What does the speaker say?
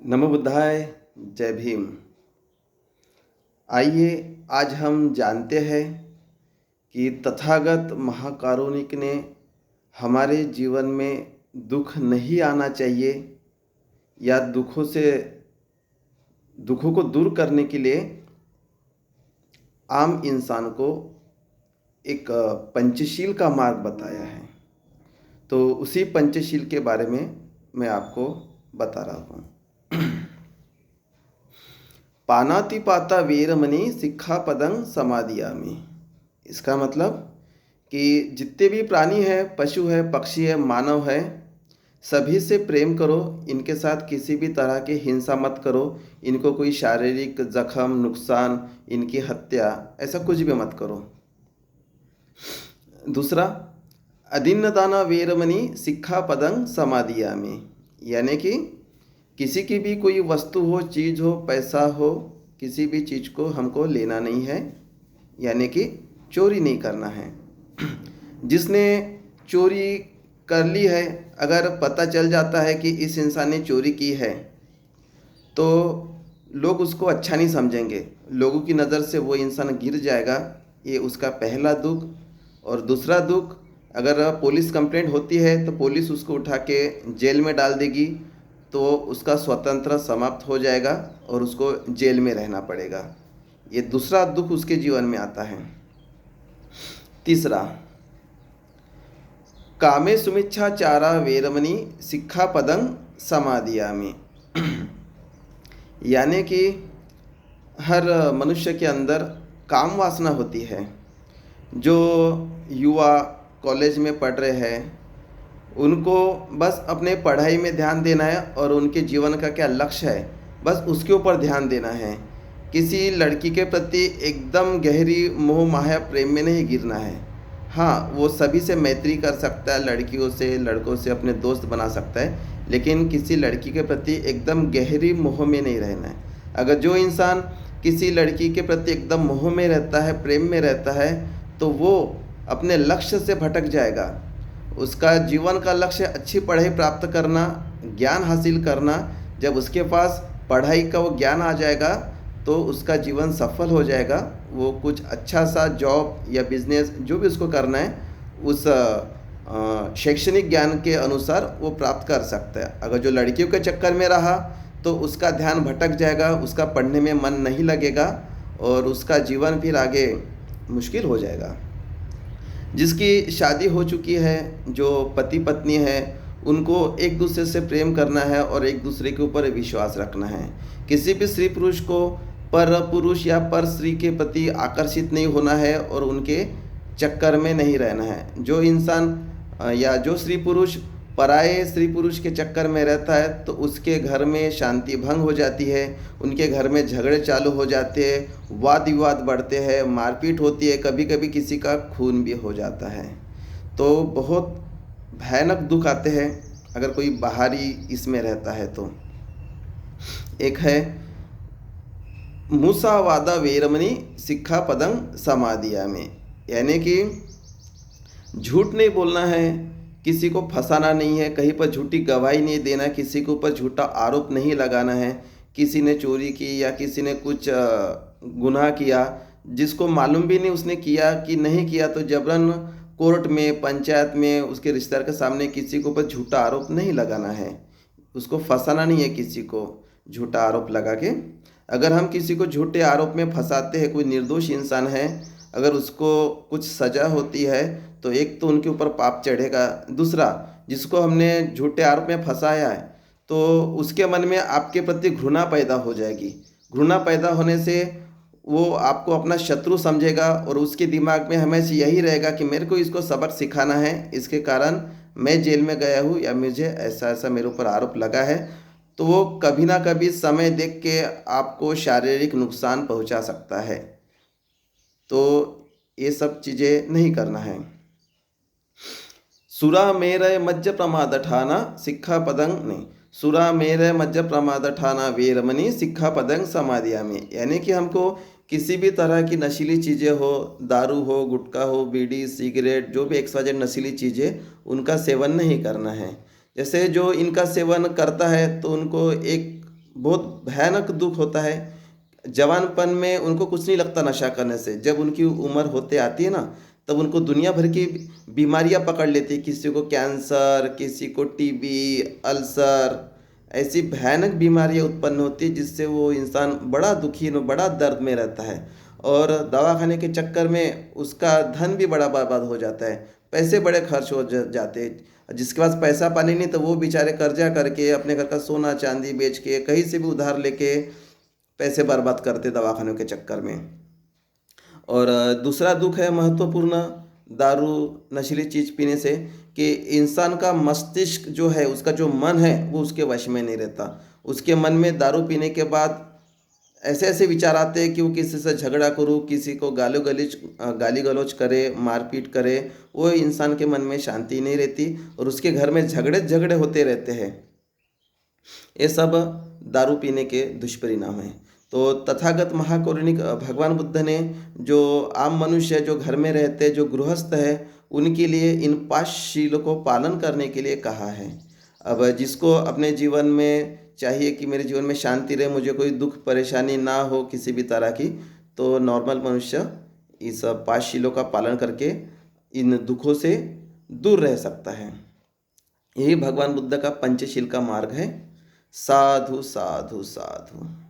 नमो बुद्धाय। जय भीम। आइए आज हम जानते हैं कि तथागत महाकारुणिक ने हमारे जीवन में दुख नहीं आना चाहिए या दुखों को दूर करने के लिए आम इंसान को एक पंचशील का मार्ग बताया है। तो उसी पंचशील के बारे में मैं आपको बता रहा हूँ। पानातिपाता वीरमणि सिक्खापदं समादियामि। इसका मतलब कि जितने भी प्राणी है, पशु है, पक्षी है, मानव है, सभी से प्रेम करो। इनके साथ किसी भी तरह की हिंसा मत करो। इनको कोई शारीरिक जख्म, नुकसान, इनकी हत्या, ऐसा कुछ भी मत करो। दूसरा, अदिन्नदाना वीरमणि सिक्खापदं समादियामि, यानी कि किसी की भी कोई वस्तु हो, चीज़ हो, पैसा हो, किसी भी चीज़ को हमको लेना नहीं है, यानी कि चोरी नहीं करना है। जिसने चोरी कर ली है, अगर पता चल जाता है कि इस इंसान ने चोरी की है, तो लोग उसको अच्छा नहीं समझेंगे। लोगों की नज़र से वो इंसान गिर जाएगा। ये उसका पहला दुख। और दूसरा दुख, अगर पुलिस कंप्लेंट होती है तो पुलिस उसको उठा के जेल में डाल देगी, तो उसका स्वतंत्र समाप्त हो जाएगा और उसको जेल में रहना पड़ेगा। ये दूसरा दुख उसके जीवन में आता है। तीसरा, कामे सुमिच्छाचारा वीरमणि सिक्खापदं समादियामि, यानी कि हर मनुष्य के अंदर काम वासना होती है। जो युवा कॉलेज में पढ़ रहे हैं, उनको बस अपने पढ़ाई में ध्यान देना है और उनके जीवन का क्या लक्ष्य है, बस उसके ऊपर ध्यान देना है। किसी लड़की के प्रति एकदम गहरी मोह माया प्रेम में नहीं गिरना है। हाँ, वो सभी से मैत्री कर सकता है, लड़कियों से, लड़कों से अपने दोस्त बना सकता है, लेकिन किसी लड़की के प्रति एकदम गहरी मोह में नहीं रहना है। अगर जो इंसान किसी लड़की के प्रति एकदम मोह में रहता है, प्रेम में रहता है, तो वो अपने लक्ष्य से भटक जाएगा। उसका जीवन का लक्ष्य अच्छी पढ़ाई प्राप्त करना, ज्ञान हासिल करना। जब उसके पास पढ़ाई का वो ज्ञान आ जाएगा तो उसका जीवन सफल हो जाएगा। वो कुछ अच्छा सा जॉब या बिजनेस जो भी उसको करना है, उस शैक्षणिक ज्ञान के अनुसार वो प्राप्त कर सकता है। अगर जो लड़कियों के चक्कर में रहा तो उसका ध्यान भटक जाएगा, उसका पढ़ने में मन नहीं लगेगा और उसका जीवन फिर आगे मुश्किल हो जाएगा। जिसकी शादी हो चुकी है, जो पति पत्नी है, उनको एक दूसरे से प्रेम करना है और एक दूसरे के ऊपर विश्वास रखना है। किसी भी स्त्री पुरुष को पर पुरुष या पर स्त्री के प्रति आकर्षित नहीं होना है और उनके चक्कर में नहीं रहना है। जो इंसान या जो स्त्री पुरुष पराये स्त्री पुरुष के चक्कर में रहता है तो उसके घर में शांति भंग हो जाती है, उनके घर में झगड़े चालू हो जाते हैं, वाद विवाद बढ़ते हैं, मारपीट होती है, कभी कभी किसी का खून भी हो जाता है। तो बहुत भयानक दुख आते हैं अगर कोई बाहरी इसमें रहता है तो। एक है मूसावादा वीरमणि सिक्खापदं समादियामि, यानी कि झूठ नहीं बोलना है, किसी को फंसाना नहीं है, कहीं पर झूठी गवाही नहीं देना, किसी के ऊपर झूठा आरोप नहीं लगाना है। किसी ने चोरी की या किसी ने कुछ गुनाह किया, जिसको मालूम भी नहीं उसने किया कि नहीं किया, तो जबरन कोर्ट में, पंचायत में, उसके रिश्तेदार के सामने किसी के ऊपर झूठा आरोप नहीं लगाना है। उसको फंसाना नहीं है किसी को झूठा आरोप लगा के। अगर हम किसी को झूठे आरोप में फंसाते हैं, कोई निर्दोष इंसान है, अगर उसको कुछ सज़ा होती है तो एक तो उनके ऊपर पाप चढ़ेगा। दूसरा, जिसको हमने झूठे आरोप में फंसाया है तो उसके मन में आपके प्रति घृणा पैदा हो जाएगी। घृणा पैदा होने से वो आपको अपना शत्रु समझेगा और उसके दिमाग में हमेशा यही रहेगा कि मेरे को इसको सबक सिखाना है, इसके कारण मैं जेल में गया हूँ या मुझे ऐसा ऐसा मेरे ऊपर आरोप लगा है। तो वो कभी ना कभी समय देख के आपको शारीरिक नुकसान पहुंचा सकता है। तो ये सब चीज़ें नहीं करना है। सुरा मेरय मज्ज प्रमाद ठाना सिक्खापदं नहीं, सुरा मेरय मज्ज प्रमाद ठाना वीरमणि सिक्खापदं समादियामि, यानी कि हमको किसी भी तरह की नशीली चीज़ें हो, दारू हो, गुटखा हो, बीड़ी, सिगरेट, जो भी एक्सवाइजेड नशीली चीज़ें, उनका सेवन नहीं करना है। जैसे जो इनका सेवन करता है तो उनको एक बहुत भयानक दुख होता है। जवानपन में उनको कुछ नहीं लगता नशा करने से, जब उनकी उम्र होते आती है ना, तब उनको दुनिया भर की बीमारियां पकड़ लेती है। किसी को कैंसर, किसी को टीबी, अल्सर, ऐसी भयानक बीमारियां उत्पन्न होती है जिससे वो इंसान बड़ा दुखी बड़ा दर्द में रहता है। और दवाखाने के चक्कर में उसका धन भी बड़ा बर्बाद हो जाता है, पैसे बड़े खर्च हो जाते हैं। जिसके पास पैसा पानी नहीं तो वो बेचारे कर्जा करके अपने घर का सोना चांदी बेच के कहीं से भी उधार लेके पैसे बर्बाद करते दवाखानों के चक्कर में। और दूसरा दुख है महत्वपूर्ण दारू नशीली चीज़ पीने से, कि इंसान का मस्तिष्क जो है, उसका जो मन है वो उसके वश में नहीं रहता। उसके मन में दारू पीने के बाद ऐसे ऐसे विचार आते हैं कि वो किसी से झगड़ा करूँ, किसी को गाली गलौज करे, मारपीट करे। वो इंसान के मन में शांति नहीं रहती और उसके घर में झगड़े झगड़े होते रहते हैं। ये सब दारू पीने के दुष्परिणाम हैं। तो तथागत महाकरुणिक भगवान बुद्ध ने जो आम मनुष्य जो घर में रहते जो गृहस्थ है उनके लिए इन 5 शीलों को पालन करने के लिए कहा है। अब जिसको अपने जीवन में चाहिए कि मेरे जीवन में शांति रहे, मुझे कोई दुख परेशानी ना हो किसी भी तरह की, तो नॉर्मल मनुष्य इस 5 शीलों का पालन करके इन दुखों से दूर रह सकता है। यही भगवान बुद्ध का पंचशील का मार्ग है। साधु साधु साधु।